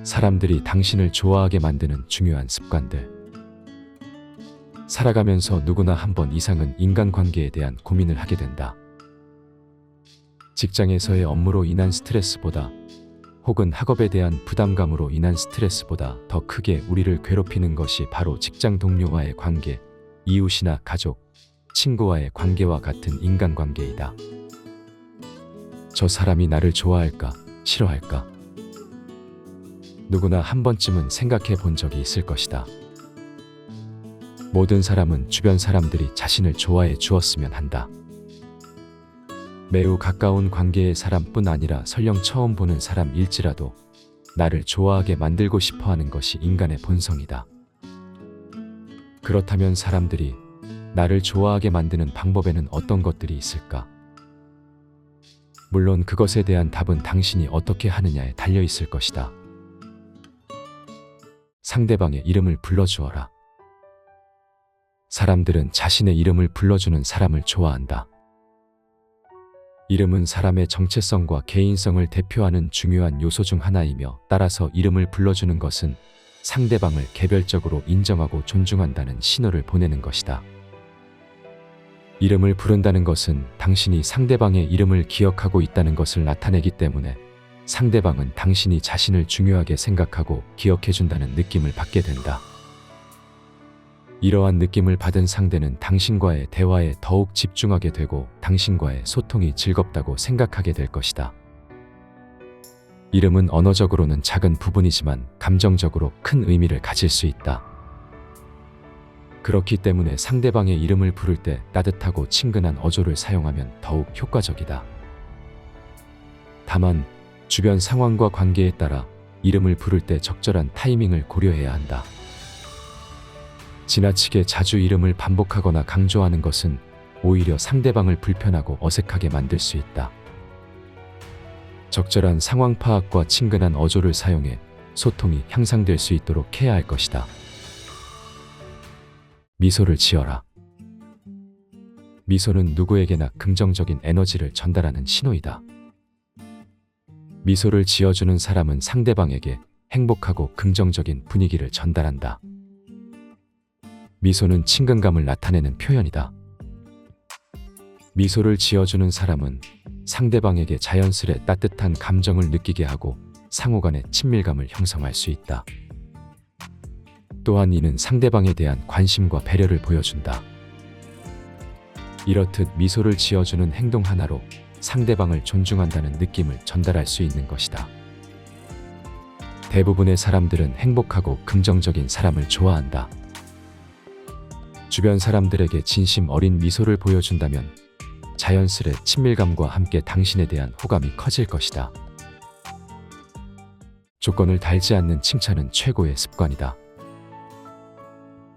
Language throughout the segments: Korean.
사람들이 당신을 좋아하게 만드는 중요한 습관들. 살아가면서 누구나 한 번 이상은 인간관계에 대한 고민을 하게 된다. 직장에서의 업무로 인한 스트레스보다 혹은 학업에 대한 부담감으로 인한 스트레스보다 더 크게 우리를 괴롭히는 것이 바로 직장 동료와의 관계, 이웃이나 가족, 친구와의 관계와 같은 인간관계이다. 저 사람이 나를 좋아할까, 싫어할까? 누구나 한 번쯤은 생각해 본 적이 있을 것이다. 모든 사람은 주변 사람들이 자신을 좋아해 주었으면 한다. 매우 가까운 관계의 사람뿐 아니라 설령 처음 보는 사람일지라도 나를 좋아하게 만들고 싶어 하는 것이 인간의 본성이다. 그렇다면 사람들이 나를 좋아하게 만드는 방법에는 어떤 것들이 있을까? 물론 그것에 대한 답은 당신이 어떻게 하느냐에 달려 있을 것이다. 상대방의 이름을 불러주어라. 사람들은 자신의 이름을 불러주는 사람을 좋아한다. 이름은 사람의 정체성과 개인성을 대표하는 중요한 요소 중 하나이며, 따라서 이름을 불러주는 것은 상대방을 개별적으로 인정하고 존중한다는 신호를 보내는 것이다. 이름을 부른다는 것은 당신이 상대방의 이름을 기억하고 있다는 것을 나타내기 때문에 상대방은 당신이 자신을 중요하게 생각하고 기억해준다는 느낌을 받게 된다. 이러한 느낌을 받은 상대는 당신과의 대화에 더욱 집중하게 되고 당신과의 소통이 즐겁다고 생각하게 될 것이다. 이름은 언어적으로는 작은 부분이지만 감정적으로 큰 의미를 가질 수 있다. 그렇기 때문에 상대방의 이름을 부를 때 따뜻하고 친근한 어조를 사용하면 더욱 효과적이다. 다만 주변 상황과 관계에 따라 이름을 부를 때 적절한 타이밍을 고려해야 한다. 지나치게 자주 이름을 반복하거나 강조하는 것은 오히려 상대방을 불편하고 어색하게 만들 수 있다. 적절한 상황 파악과 친근한 어조를 사용해 소통이 향상될 수 있도록 해야 할 것이다. 미소를 지어라. 미소는 누구에게나 긍정적인 에너지를 전달하는 신호이다. 미소를 지어주는 사람은 상대방에게 행복하고 긍정적인 분위기를 전달한다. 미소는 친근감을 나타내는 표현이다. 미소를 지어주는 사람은 상대방에게 자연스레 따뜻한 감정을 느끼게 하고 상호간의 친밀감을 형성할 수 있다. 또한 이는 상대방에 대한 관심과 배려를 보여준다. 이렇듯 미소를 지어주는 행동 하나로 상대방을 존중한다는 느낌을 전달할 수 있는 것이다. 대부분의 사람들은 행복하고 긍정적인 사람을 좋아한다. 주변 사람들에게 진심 어린 미소를 보여준다면 자연스레 친밀감과 함께 당신에 대한 호감이 커질 것이다. 조건을 달지 않는 칭찬은 최고의 습관이다.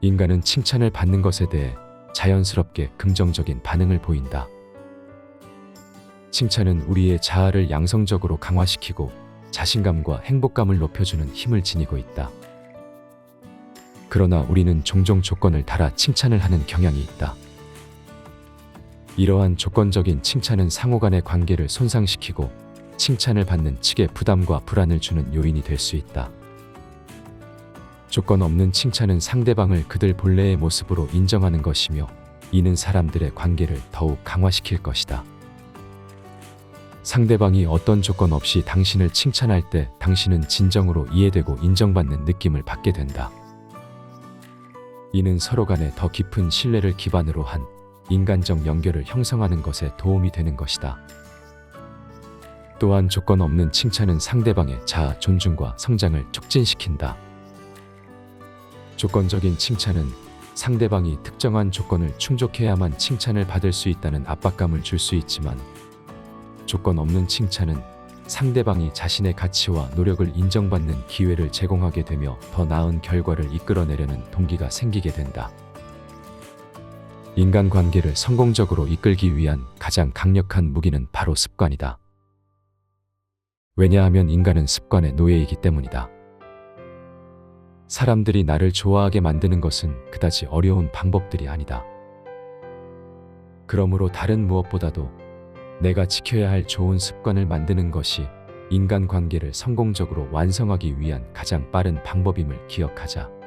인간은 칭찬을 받는 것에 대해 자연스럽게 긍정적인 반응을 보인다. 칭찬은 우리의 자아를 양성적으로 강화시키고 자신감과 행복감을 높여주는 힘을 지니고 있다. 그러나 우리는 종종 조건을 달아 칭찬을 하는 경향이 있다. 이러한 조건적인 칭찬은 상호 간의 관계를 손상시키고 칭찬을 받는 측에 부담과 불안을 주는 요인이 될 수 있다. 조건 없는 칭찬은 상대방을 그들 본래의 모습으로 인정하는 것이며 이는 사람들의 관계를 더욱 강화시킬 것이다. 상대방이 어떤 조건 없이 당신을 칭찬할 때 당신은 진정으로 이해되고 인정받는 느낌을 받게 된다. 이는 서로 간에 더 깊은 신뢰를 기반으로 한 인간적 연결을 형성하는 것에 도움이 되는 것이다. 또한 조건 없는 칭찬은 상대방의 자아 존중과 성장을 촉진시킨다. 조건적인 칭찬은 상대방이 특정한 조건을 충족해야만 칭찬을 받을 수 있다는 압박감을 줄 수 있지만, 조건 없는 칭찬은 상대방이 자신의 가치와 노력을 인정받는 기회를 제공하게 되며 더 나은 결과를 이끌어내려는 동기가 생기게 된다. 인간관계를 성공적으로 이끌기 위한 가장 강력한 무기는 바로 습관이다. 왜냐하면 인간은 습관의 노예이기 때문이다. 사람들이 나를 좋아하게 만드는 것은 그다지 어려운 방법들이 아니다. 그러므로 다른 무엇보다도 내가 지켜야 할 좋은 습관을 만드는 것이 인간관계를 성공적으로 완성하기 위한 가장 빠른 방법임을 기억하자.